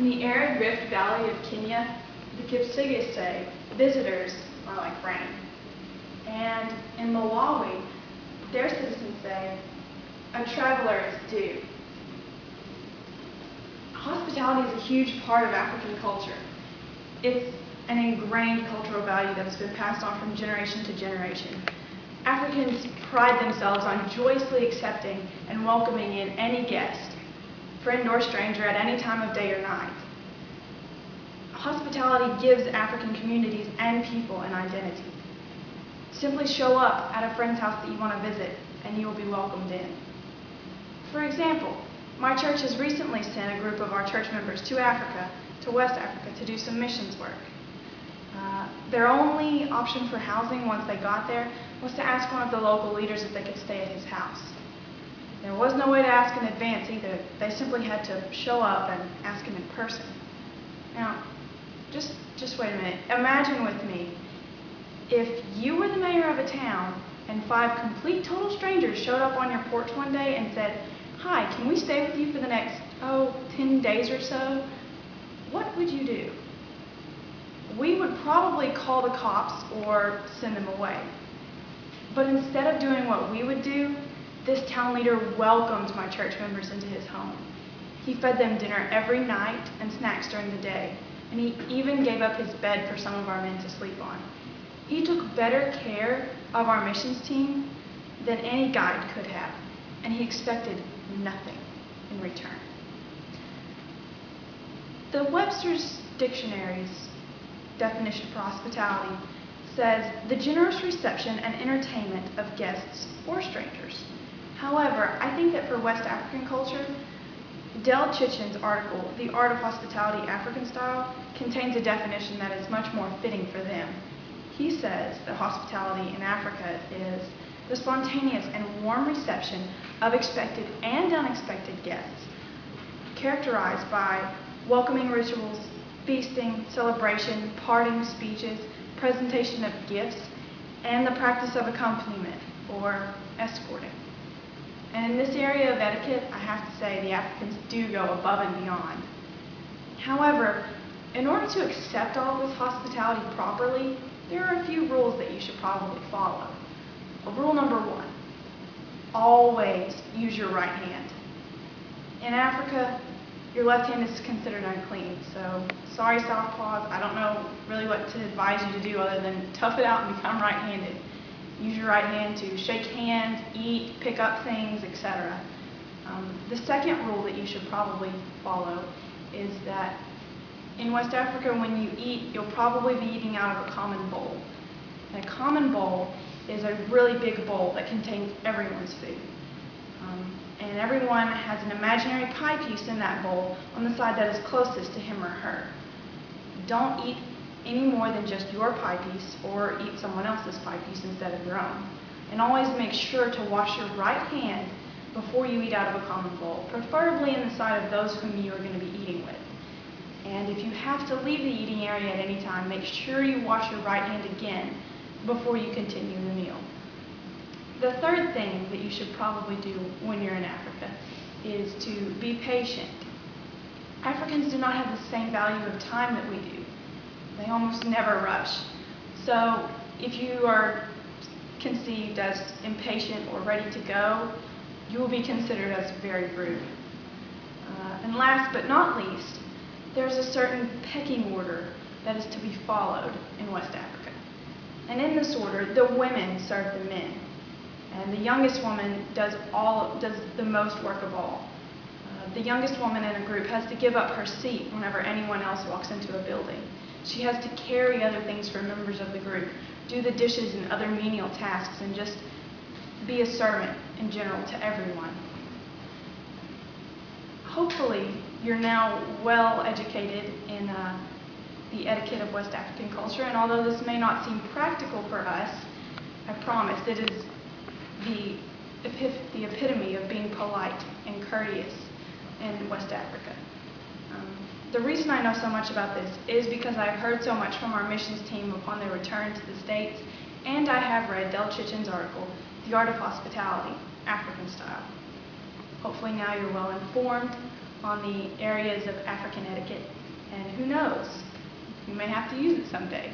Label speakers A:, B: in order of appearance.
A: In the arid Rift Valley of Kenya, the Kipsigis say, visitors are like rain. And in Malawi, their citizens say, a traveler is due. Hospitality is a huge part of African culture. It's an ingrained cultural value that has been passed on from generation to generation. Africans pride themselves on joyously accepting and welcoming in any guest, friend or stranger, at any time of day or night. Hospitality gives African communities and people an identity. Simply show up at a friend's house that you want to visit, and you will be welcomed in. For example, my church has recently sent a group of our church members to Africa, to West Africa, to do some missions work. Their only option for housing once they got there was to ask one of the local leaders if they could stay at his house. There was no way to ask in advance either. They simply had to show up and ask him in person. Now, just wait a minute. Imagine with me if you were the mayor of a town and 5 complete total strangers showed up on your porch one day and said, "Hi, can we stay with you for the next, 10 days or so?" What would you do? We would probably call the cops or send them away. But instead of doing what we would do, this town leader welcomed my church members into his home. He fed them dinner every night and snacks during the day, and he even gave up his bed for some of our men to sleep on. He took better care of our missions team than any guide could have, and he expected nothing in return. The Webster's Dictionary's definition for hospitality says the generous reception and entertainment of guests or strangers. However, I think that for West African culture, Del Chichen's article, The Art of Hospitality African Style, contains a definition that is much more fitting for them. He says that hospitality in Africa is the spontaneous and warm reception of expected and unexpected guests, characterized by welcoming rituals, feasting, celebration, parting speeches, presentation of gifts, and the practice of accompaniment or escorting. And in this area of etiquette, I have to say the Africans do go above and beyond. However, in order to accept all of this hospitality properly, there are a few rules that you should probably follow. Rule number 1, always use your right hand. In Africa, your left hand is considered unclean, so sorry Southpaws, I don't know really what to advise you to do other than tough it out and become right-handed. Use your right hand to shake hands, eat, pick up things, etc. The second rule that you should probably follow is that in West Africa, when you eat, you'll probably be eating out of a common bowl. And a common bowl is a really big bowl that contains everyone's food. And everyone has an imaginary pie piece in that bowl on the side that is closest to him or her. Don't eat any more than just your pie piece or eat someone else's pie piece instead of your own. And always make sure to wash your right hand before you eat out of a common bowl, preferably in the side of those whom you are going to be eating with. And if you have to leave the eating area at any time, make sure you wash your right hand again before you continue the meal. The third thing that you should probably do when you're in Africa is to be patient. Africans do not have the same value of time that we do. They almost never rush. So if you are conceived as impatient or ready to go, you will be considered as very rude. And last but not least, there's a certain pecking order that is to be followed in West Africa. And in this order, the women serve the men. And the youngest woman does the most work of all. The youngest woman in a group has to give up her seat whenever anyone else walks into a building. She has to carry other things for members of the group, do the dishes and other menial tasks, and just be a servant in general to everyone. Hopefully, you're now well educated in the etiquette of West African culture, and although this may not seem practical for us, I promise it is the epitome of being polite and courteous in West Africa. The reason I know so much about this is because I've heard so much from our missions team upon their return to the States, and I have read Del Chichen's article, The Art of Hospitality, African Style. Hopefully now you're well informed, on the areas of African etiquette, and who knows, you may have to use it someday.